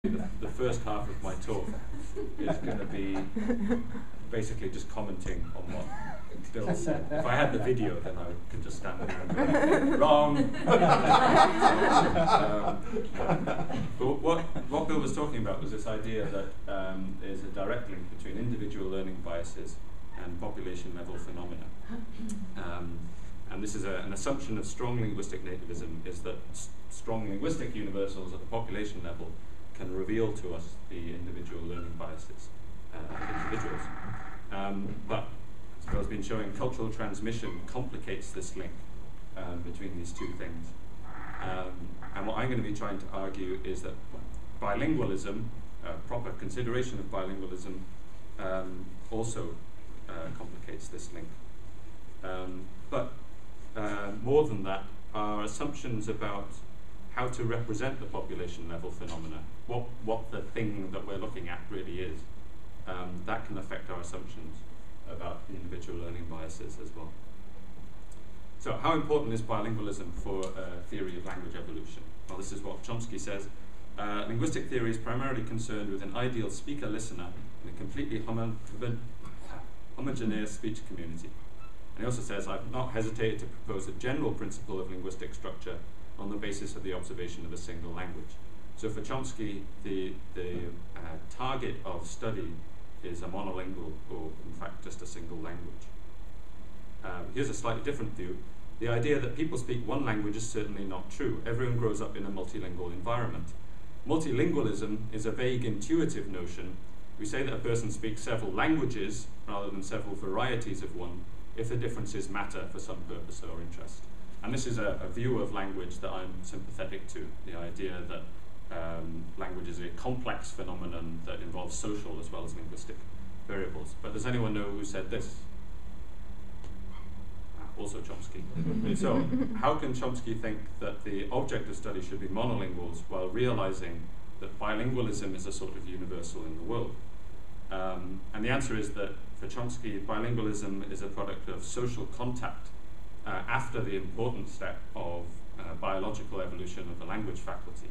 The first half of my talk is going to be basically just commenting on what Bill said. If I had the video, then I could just stand there and go, wrong. But what Bill was talking about was this idea that there's a direct link between individual learning biases and population level phenomena. And this is an assumption of strong linguistic nativism, is that strong linguistic universals at the population level can reveal to us the individual learning biases of individuals. But as Bill's been showing, cultural transmission complicates this link between these two things. And what I'm going to be trying to argue is that bilingualism, proper consideration of bilingualism, also complicates this link. But more than that, our assumptions about how to represent the population level phenomena, what the thing that we're looking at really is, that can affect our assumptions about the individual learning biases as well. So how important is bilingualism for theory of language evolution? Well, this is what Chomsky says. Linguistic theory is primarily concerned with an ideal speaker-listener in a completely homogeneous speech community. And he also says, I've not hesitated to propose a general principle of linguistic structure on the basis of the observation of a single language. So for Chomsky, the target of study is a monolingual, or in fact just a single language. Here's a slightly different view. The idea that people speak one language is certainly not true. Everyone grows up in a multilingual environment. Multilingualism is a vague, intuitive notion. We say that a person speaks several languages rather than several varieties of one, if the differences matter for some purpose or interest. And this is a view of language that I'm sympathetic to, the idea that language is a complex phenomenon that involves social as well as linguistic variables. But does anyone know who said this? Also Chomsky. So how can Chomsky think that the object of study should be monolinguals while realizing that bilingualism is a sort of universal in the world? And the answer is that for Chomsky, bilingualism is a product of social contact after the important step of biological evolution of the language faculty.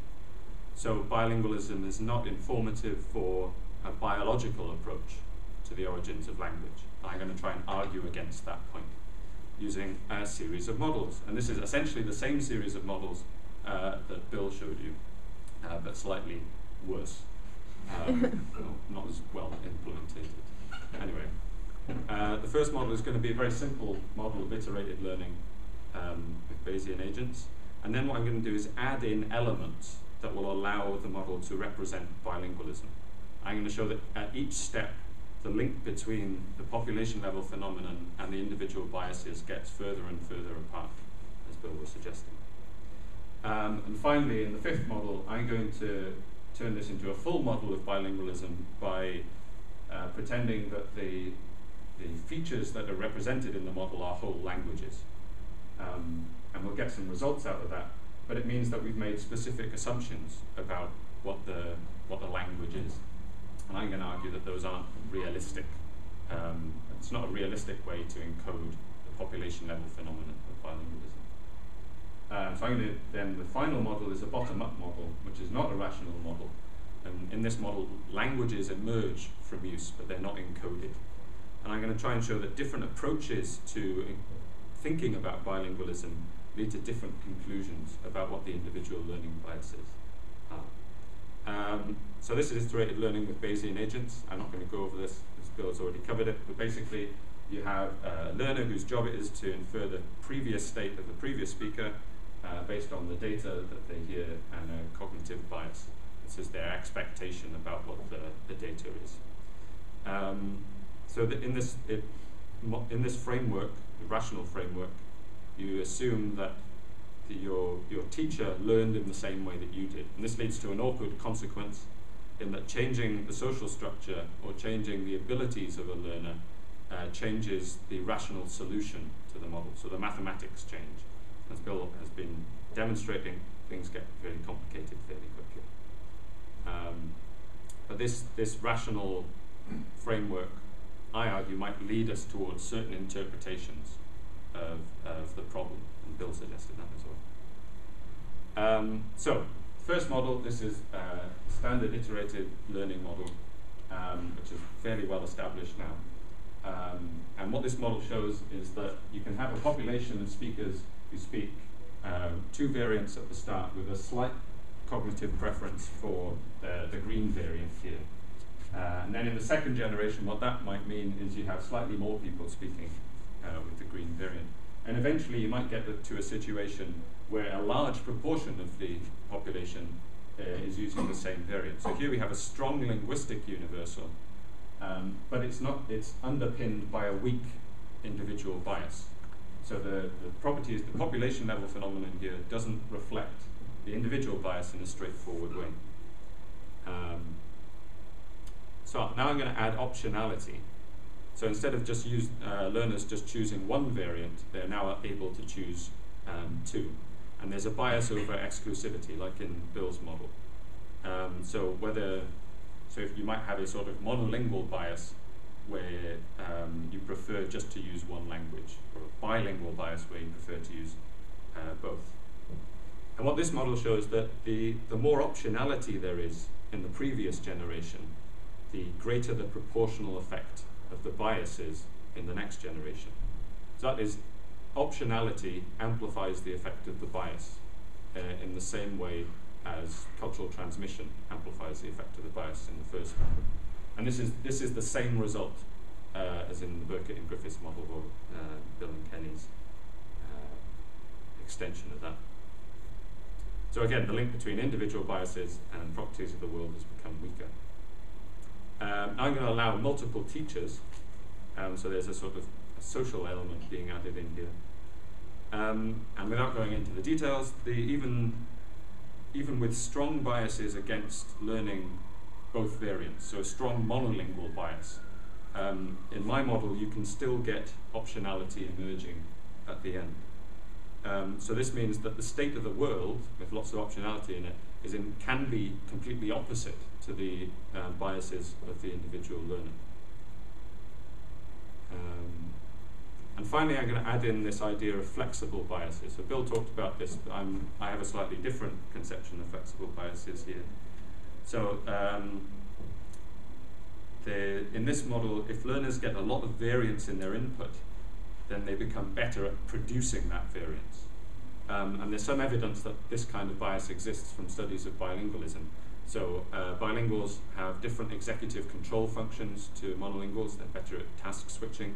So bilingualism is not informative for a biological approach to the origins of language. I'm going to try and argue against that point using a series of models. And this is essentially the same series of models that Bill showed you, but slightly worse. Not as well implemented. Anyway, the first model is going to be a very simple model of iterated learning with Bayesian agents. And then what I'm going to do is add in elements that will allow the model to represent bilingualism. I'm going to show that at each step, the link between the population level phenomenon and the individual biases gets further and further apart, as Bill was suggesting. And finally, in the fifth model, I'm going to turn this into a full model of bilingualism by pretending that the features that are represented in the model are whole languages. And we'll get some results out of that, but it means that we've made specific assumptions about what the language is. And I'm going to argue that those aren't realistic. It's not a realistic way to encode the population level phenomenon of bilingualism. So I'm going to then, the final model is a bottom-up model, which is not a rational model. And in this model, languages emerge from use, but they're not encoded. And I'm going to try and show that different approaches to thinking about bilingualism lead to different conclusions about what the individual learning biases are. So this is iterated learning with Bayesian agents. I'm not going to go over this, because Bill has already covered it. But basically, you have a learner whose job it is to infer the previous state of the previous speaker based on the data that they hear and a cognitive bias. This is their expectation about what the data is. So that in this framework, the rational framework, you assume that your teacher learned in the same way that you did. And this leads to an awkward consequence in that changing the social structure or changing the abilities of a learner changes the rational solution to the model. So the mathematics change. As Bill has been demonstrating, things get very complicated fairly quickly. But this rational framework, I argue, might lead us towards certain interpretations of the problem, and Bill suggested that as well. So first model, this is a standard iterated learning model, which is fairly well established now. And what this model shows is that you can have a population of speakers who speak two variants at the start with a slight cognitive preference for the green variant here. And then in the second generation, what that might mean is you have slightly more people speaking with the green variant. And eventually you might get to a situation where a large proportion of the population is using the same variant. So here we have a strong linguistic universal, but it's underpinned by a weak individual bias. So the property is the population level phenomenon here doesn't reflect the individual bias in a straightforward way. So now I'm going to add optionality. So instead of just learners just choosing one variant, they're now able to choose two. And there's a bias over exclusivity, like in Bill's model. So if you might have a sort of monolingual bias where you prefer just to use one language, or a bilingual bias where you prefer to use both. And what this model shows that the more optionality there is in the previous generation, the greater the proportional effect of the biases in the next generation. So that is, optionality amplifies the effect of the bias in the same way as cultural transmission amplifies the effect of the bias in the first model. And this is the same result as in the Burkett and Griffiths model, or Bill and Kenny's extension of that. So again, the link between individual biases and properties of the world has become weaker. I'm going to allow multiple teachers, so there's a sort of a social element being added in here. And without going into the details, even with strong biases against learning both variants, so a strong monolingual bias, in my model you can still get optionality emerging at the end. So this means that the state of the world, with lots of optionality in it, can be completely opposite to the biases of the individual learner. And finally, I'm going to add in this idea of flexible biases. So Bill talked about this, but I have a slightly different conception of flexible biases here. So in this model, if learners get a lot of variance in their input, then they become better at producing that variance. And there's some evidence that this kind of bias exists from studies of bilingualism. So bilinguals have different executive control functions to monolinguals. They're better at task switching.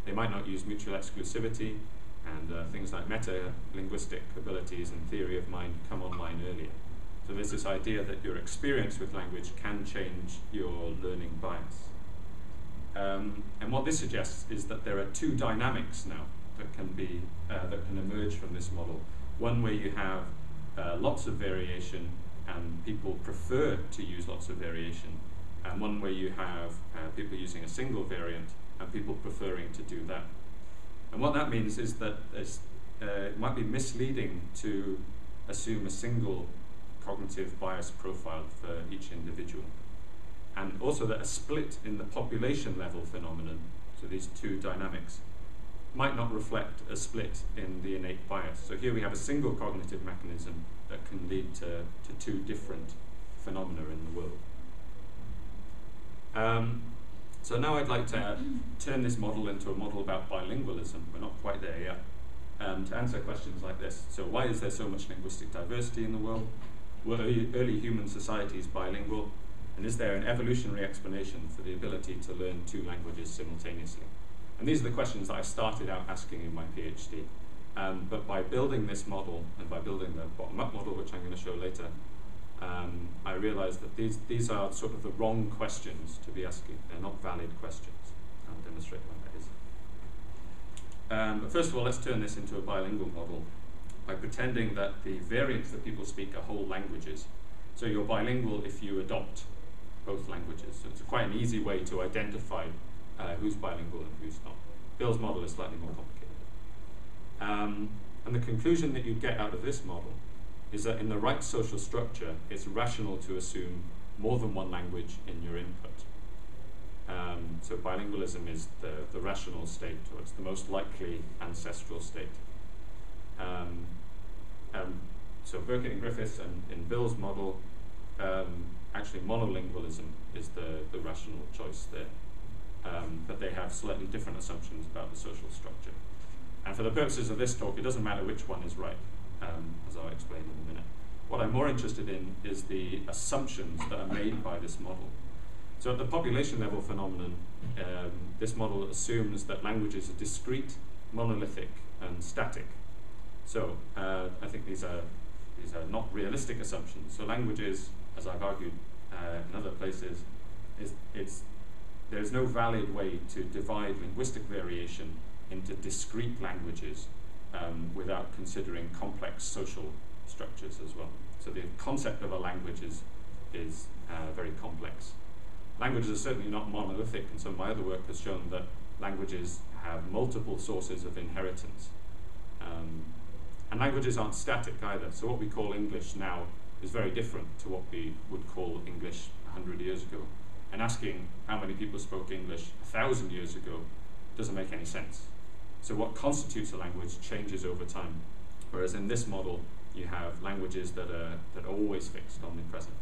They might not use mutual exclusivity, and things like meta-linguistic abilities and theory of mind come online earlier. So there's this idea that your experience with language can change your learning bias. And what this suggests is that there are two dynamics now that can emerge from this model. One where you have lots of variation and people prefer to use lots of variation, and one where you have people using a single variant and people preferring to do that. And what that means is that it might be misleading to assume a single cognitive bias profile for each individual. And also that a split in the population level phenomenon, so these two dynamics, might not reflect a split in the innate bias. So here we have a single cognitive mechanism that can lead to two different phenomena in the world. So now I'd like to turn this model into a model about bilingualism. We're not quite there yet. To answer questions like this. So why is there so much linguistic diversity in the world? Were early human societies bilingual? And is there an evolutionary explanation for the ability to learn two languages simultaneously? And these are the questions that I started out asking in my PhD. But by building this model, and by building the bottom-up model, which I'm going to show later, I realized that these are sort of the wrong questions to be asking. They're not valid questions. I'll demonstrate why that is. But first of all, let's turn this into a bilingual model by pretending that the variants that people speak are whole languages. So you're bilingual if you adopt both languages. So it's quite an easy way to identify who's bilingual and who's not. Bill's model is slightly more complicated. And the conclusion that you get out of this model is that in the right social structure, it's rational to assume more than one language in your input. So bilingualism is the rational state, or it's the most likely ancestral state. so Burkitt and Griffiths and in Bill's model, actually monolingualism is the rational choice there. But they have slightly different assumptions about the social structure. And for the purposes of this talk, it doesn't matter which one is right, as I'll explain in a minute. What I'm more interested in is the assumptions that are made by this model. So at the population level phenomenon, this model assumes that languages are discrete, monolithic, and static. So I think these are not realistic assumptions. So languages, as I've argued in other places, there's no valid way to divide linguistic variation into discrete languages without considering complex social structures as well. So the concept of a language is very complex. Languages are certainly not monolithic, and some of my other work has shown that languages have multiple sources of inheritance. And languages aren't static either. So what we call English now is very different to what we would call English 100 years ago. And asking how many people spoke English 1,000 years ago doesn't make any sense. So what constitutes a language changes over time. Whereas in this model, you have languages that are always fixed, omnipresent.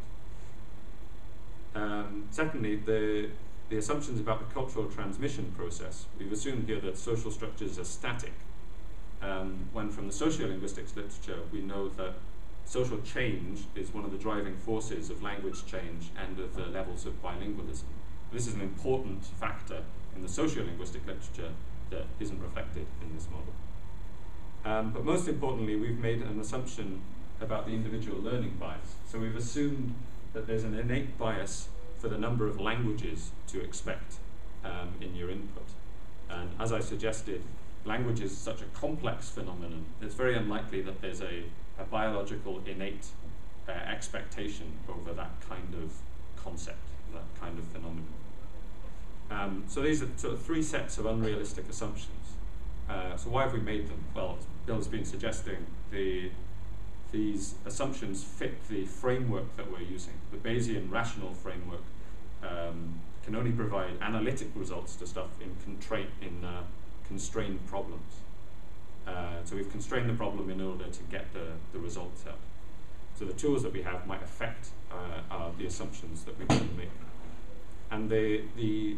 Secondly, the assumptions about the cultural transmission process. We've assumed here that social structures are static, when from the sociolinguistics literature we know that social change is one of the driving forces of language change and of the levels of bilingualism. This is an important factor in the sociolinguistic literature that isn't reflected in this model. But most importantly, we've made an assumption about the individual learning bias. So we've assumed that there's an innate bias for the number of languages to expect in your input. And as I suggested, language is such a complex phenomenon, it's very unlikely that there's a biological innate expectation over that kind of concept, that kind of phenomenon. So these are sort of three sets of unrealistic assumptions. So why have we made them? Well, as Bill has been suggesting, these assumptions fit the framework that we're using. The Bayesian rational framework can only provide analytic results to stuff in constrained problems. So we've constrained the problem in order to get the results out. So the tools that we have might affect the assumptions that we can make. And the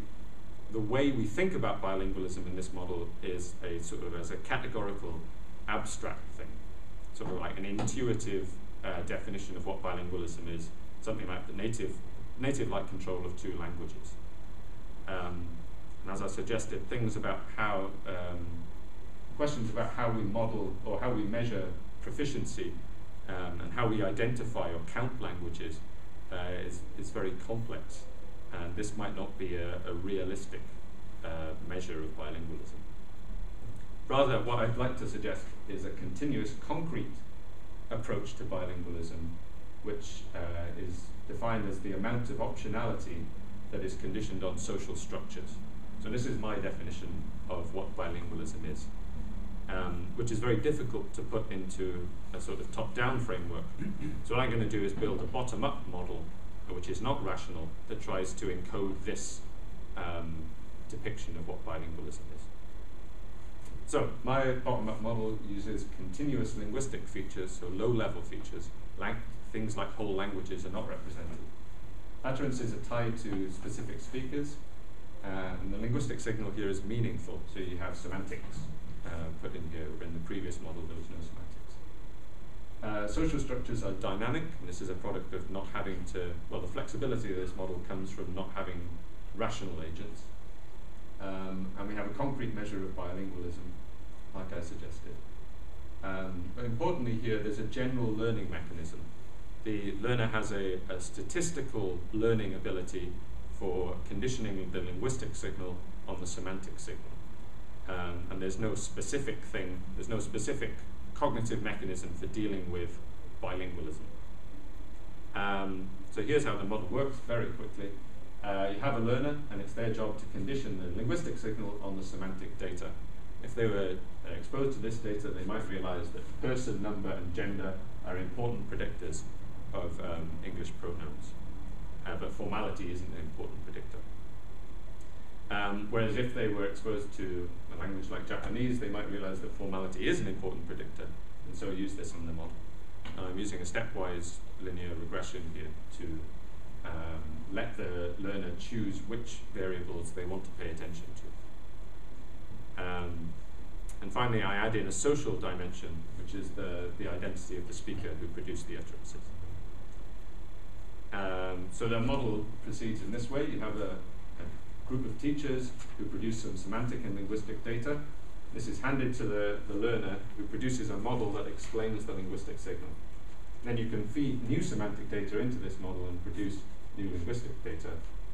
way we think about bilingualism in this model is a sort of as a categorical, abstract thing, sort of like an intuitive definition of what bilingualism is, something like the native-like control of two languages. And as I suggested, things about how questions about how we model or how we measure proficiency and how we identify or count languages is very complex. And this might not be a realistic measure of bilingualism. Rather, what I'd like to suggest is a continuous, concrete approach to bilingualism, which is defined as the amount of optionality that is conditioned on social structures. So this is my definition of what bilingualism is, which is very difficult to put into a sort of top-down framework. So what I'm going to do is build a bottom-up model, which is not rational, that tries to encode this depiction of what bilingualism is. So my bottom-up model uses continuous linguistic features, so low-level features, like things like whole languages are not represented. Utterances are tied to specific speakers, and the linguistic signal here is meaningful, so you have semantics put in here. In the previous model, there was no semantics. Social structures are dynamic, and this is a product of not having to, well, the flexibility of this model comes from not having rational agents. And we have a concrete measure of bilingualism, like I suggested. But importantly here, there's a general learning mechanism. The learner has a statistical learning ability for conditioning the linguistic signal on the semantic signal. And there's no specific thing, there's no specific cognitive mechanism for dealing with bilingualism. So here's how the model works very quickly. You have a learner, and it's their job to condition the linguistic signal on the semantic data. If they were exposed to this data, they might realize that person, number, and gender are important predictors of English pronouns, but formality isn't an important predictor. Whereas if they were exposed to a language like Japanese, they might realize that formality is an important predictor, and so use this in the model. I'm using a stepwise linear regression here to let the learner choose which variables they want to pay attention to. And finally, I add in a social dimension, which is the identity of the speaker who produced the utterances. So the model proceeds in this way. You have a group of teachers who produce some semantic and linguistic data. This is handed to the learner, who produces a model that explains the linguistic signal. Then you can feed new semantic data into this model and produce new linguistic data,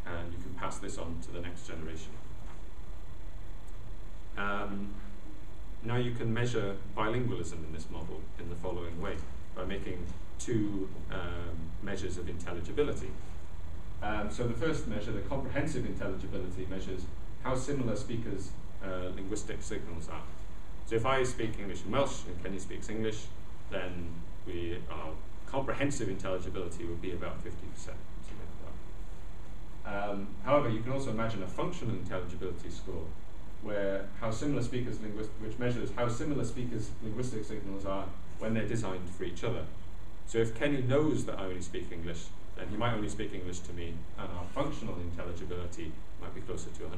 and you can pass this on to the next generation. Now you can measure bilingualism in this model in the following way, by making two measures of intelligibility. So the first measure, the comprehensive intelligibility, measures how similar speakers' linguistic signals are. So if I speak English and Welsh and Kenny speaks English, then our comprehensive intelligibility would be about 50%. However, you can also imagine a functional intelligibility score, where which measures how similar speakers' linguistic signals are when they're designed for each other. So if Kenny knows that I only speak English, then he might only speak English to me, and our functional intelligibility might be closer to 100%.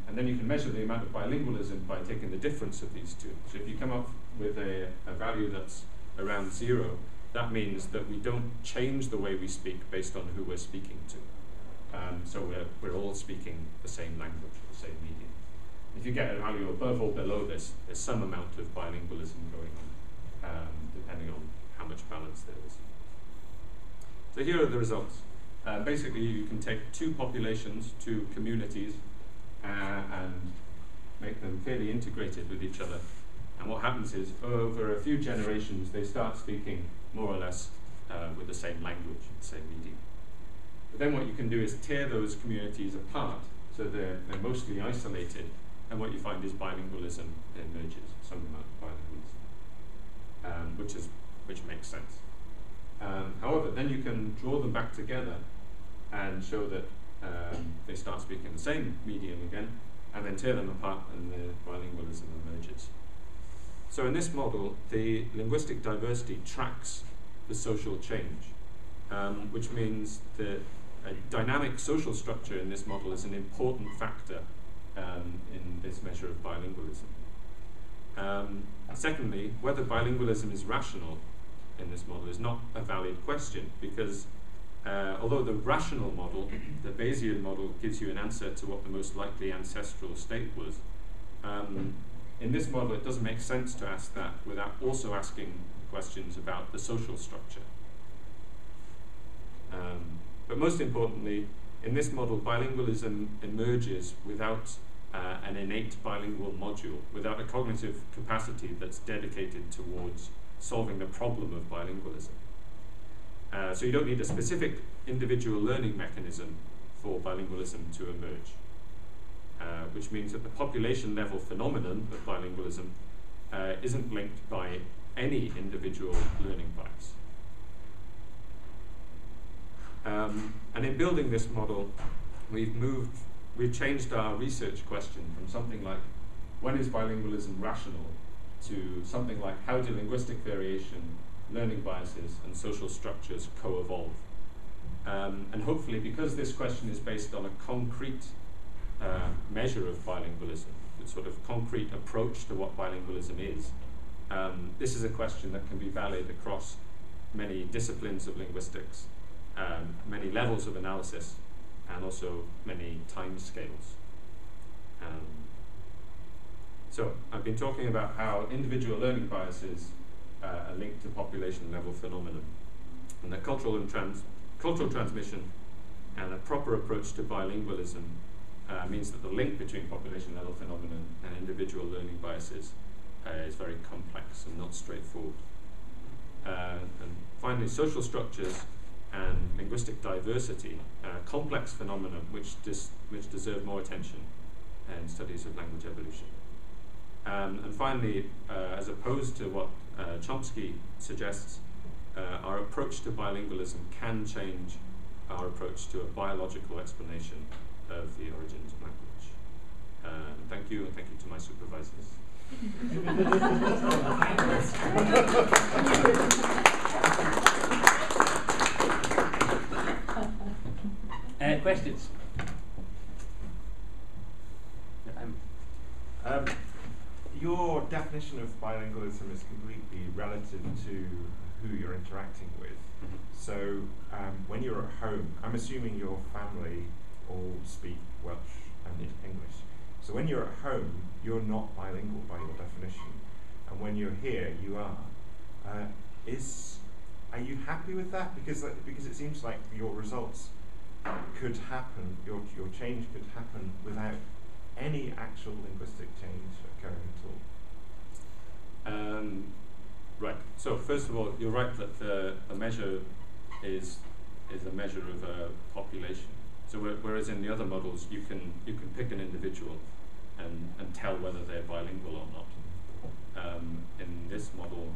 And then you can measure the amount of bilingualism by taking the difference of these two. So if you come up with a value that's around 0, that means that we don't change the way we speak based on who we're speaking to. So we're all speaking the same language, the same medium. If you get a value above or below this, there's some amount of bilingualism going on, depending on how much balance there is. So here are the results. Basically, you can take two populations, two communities, and make them fairly integrated with each other. And what happens is, over a few generations, they start speaking more or less with the same language, the same medium. But then what you can do is tear those communities apart, so they're mostly isolated, and what you find is bilingualism emerges, some amount of bilingualism, which makes sense. However, then you can draw them back together and show that they start speaking the same medium again, and then tear them apart and the bilingualism emerges. So in this model, the linguistic diversity tracks the social change, which means that a dynamic social structure in this model is an important factor in this measure of bilingualism. Secondly, whether bilingualism is rational in this model is not a valid question, because although the rational model, the Bayesian model, gives you an answer to what the most likely ancestral state was, in this model it doesn't make sense to ask that without also asking questions about the social structure. But most importantly, in this model, bilingualism emerges without an innate bilingual module, without a cognitive capacity that's dedicated towards solving the problem of bilingualism. So you don't need a specific individual learning mechanism for bilingualism to emerge, which means that the population level phenomenon of bilingualism isn't linked by any individual learning bias. And in building this model, we've changed our research question from something like, when is bilingualism rational, to something like, how do linguistic variation, learning biases, and social structures co-evolve? And hopefully, because this question is based on a concrete measure of bilingualism, a sort of concrete approach to what bilingualism is, this is a question that can be valid across many disciplines of linguistics, many levels of analysis, and also many time scales. So I've been talking about how individual learning biases are linked to population level phenomenon, and that cultural transmission and a proper approach to bilingualism means that the link between population level phenomenon and individual learning biases is very complex and not straightforward. And finally, social structures and linguistic diversity are complex phenomena which deserve more attention in studies of language evolution. And finally, as opposed to what Chomsky suggests, our approach to bilingualism can change our approach to a biological explanation of the origins of language. Thank you, and thank you to my supervisors. Questions? Your definition of bilingualism is completely relative to who you're interacting with. So when you're at home, I'm assuming your family all speak Welsh and English. So when you're at home, you're not bilingual by your definition. And when you're here, you are. Are you happy with that? Because it seems like your results could happen, your change could happen without any actual linguistic change occurring at all. Right. So first of all, you're right that the measure is a measure of a population. So whereas in the other models you can pick an individual and tell whether they're bilingual or not. In this model,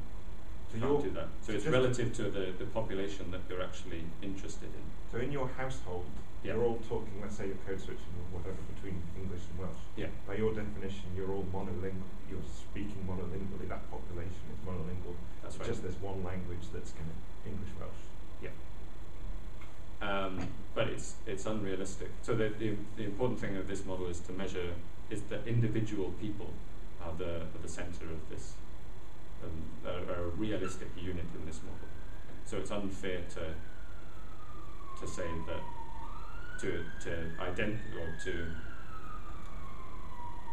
you can't do that. So it's relative to the population that you're actually interested in. So in your household, you're all talking, let's say you're code switching or whatever between English and Welsh. Yeah. By your definition, you're all monolingual. You're speaking monolingually. That population is monolingual. That's right. Just there's one language that's kind of English Welsh. Yeah. But it's unrealistic. So the important thing of this model is to measure is that individual people are the center of this, are a realistic unit in this model. So it's unfair to say that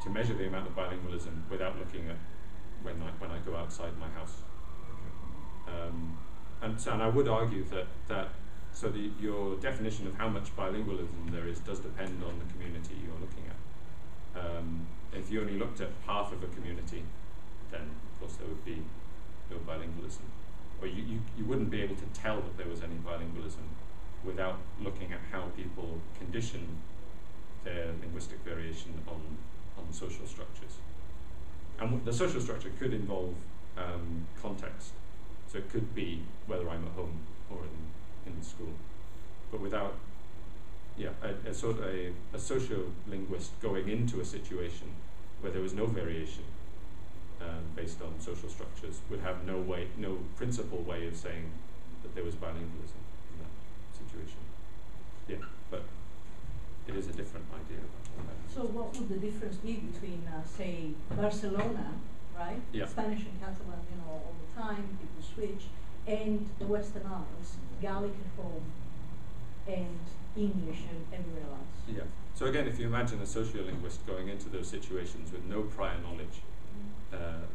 to measure the amount of bilingualism without looking at when I go outside my house. And I would argue that your definition of how much bilingualism there is does depend on the community you're looking at. If you only looked at half of a community, then of course there would be no bilingualism. Or you wouldn't be able to tell that there was any bilingualism without looking at how people condition their linguistic variation on social structures. And the social structure could involve context. So it could be whether I'm at home or in school. But without a sociolinguist going into a situation where there was no variation based on social structures would have no principal way of saying that there was bilingualism in that situation. Yeah, but it is a different idea. So what would the difference be between, say, Barcelona, right? Yeah. Spanish and Catalan, all the time, people switch, and the Western Isles, Gaelic at home, and English and everywhere else? Yeah. So again, if you imagine a sociolinguist going into those situations with no prior knowledge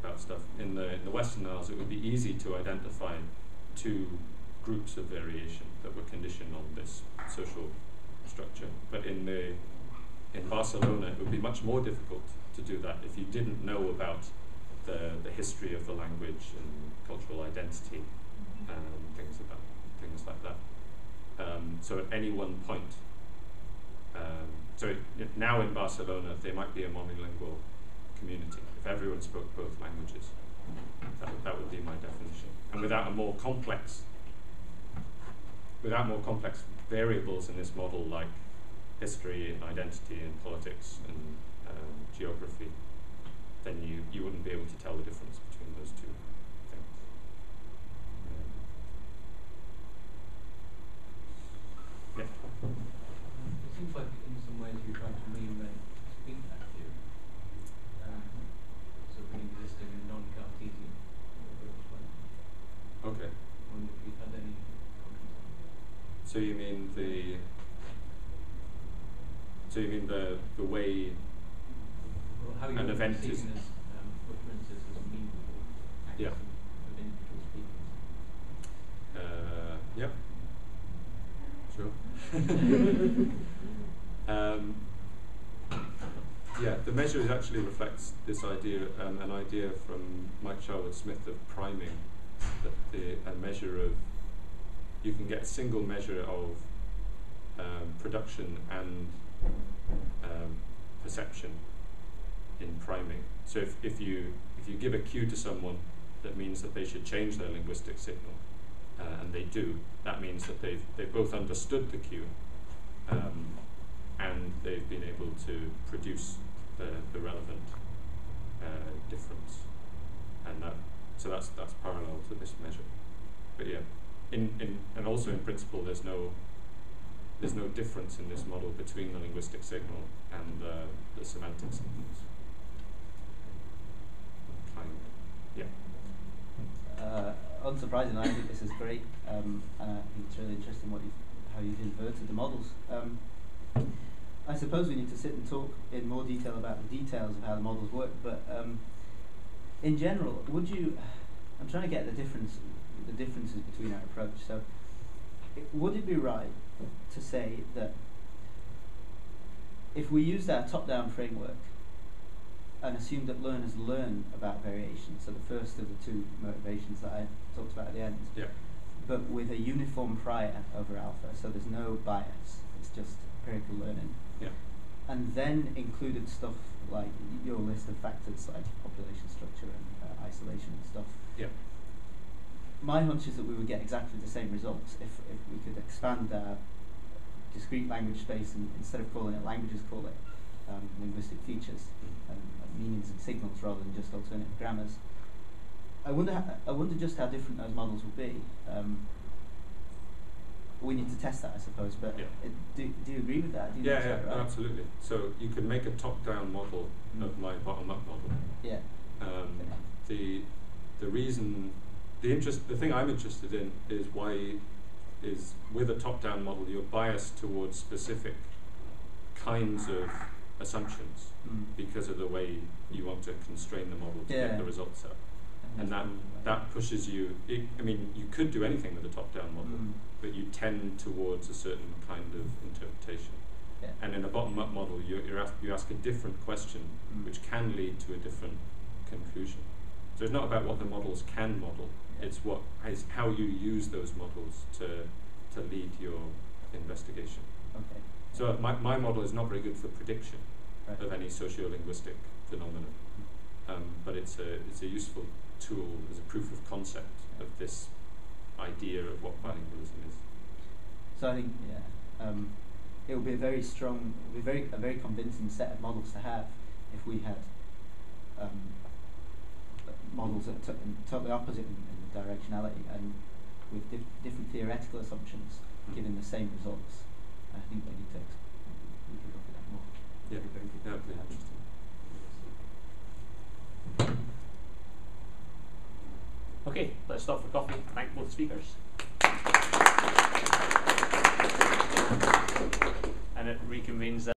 about stuff, in the Western Isles, it would be easy to identify two groups of variation that were conditioned on this social structure. But in Barcelona, it would be much more difficult to do that if you didn't know about the history of the language and cultural identity and things like that. So at any one point, now in Barcelona, there might be a monolingual community. If everyone spoke both languages, that would be my definition. And without more complex variables in this model, like history and identity and politics and geography, then you wouldn't be able to tell the difference between those two things. Yeah. It seems like in some ways you're trying to reinvent speak that theory. So existing and non-Cartesian. Okay. I wonder if you've had any comments on that. So you mean the way Well, how an you're event seeing is this utterances as meaningful acts Yeah. of individual speakers. Yep. Sure. The measure actually reflects this idea, an idea from Mike Sherwood Smith of priming, that a measure of, you can get a single measure of production and perception in priming. So if you give a cue to someone that means that they should change their linguistic signal, and they do, that means that they've both understood the cue and they've been able to produce the relevant difference, and so that's parallel to this measure. But yeah, and also in principle, there's no difference in this model between the linguistic signal and the semantic signals. Yeah. Unsurprisingly, I think this is great, and I think it's really interesting how you've inverted the models. I suppose we need to sit and talk in more detail about the details of how the models work, but in general, I'm trying to get the differences between our approach. So, would it be right to say that if we used our top-down framework and assumed that learners learn about variation, so the first of the two motivations that I talked about at the end, yeah, but with a uniform prior over alpha, so there's no bias, it's just empirical learning, yeah, and then included stuff like your list of factors like population structure and isolation and stuff. yeah. My hunch is that we would get exactly the same results if we could expand our discrete language space and instead of calling it languages, call it linguistic features and meanings and signals rather than just alternative grammars. I wonder just how different those models would be. We need to test that, I suppose. But yeah. Do you agree with that? Do you think Yeah, so, right? absolutely. So you can make a top-down model of my bottom-up model. Yeah. The thing I'm interested in is with a top-down model, you're biased towards specific kinds of assumptions because of the way you want to constrain the model to get the results out. And that pushes you. You could do anything with a top-down model, but you tend towards a certain kind of interpretation. Yeah. And in a bottom-up model, you ask a different question, which can lead to a different conclusion. So it's not about what the models can model; it's how you use those models to lead your investigation. Okay. So my model is not very good for prediction of any sociolinguistic phenomenon, but it's a useful tool as a proof of concept of this idea of what bilingualism is. So I think it will be a very strong, a very convincing set of models to have if we had models that are totally opposite in the directionality and with different theoretical assumptions giving the same results. I think we could look at that more. Yeah, Very good. that'd be interesting. Okay, let's stop for coffee. Thank both speakers. And it reconvenes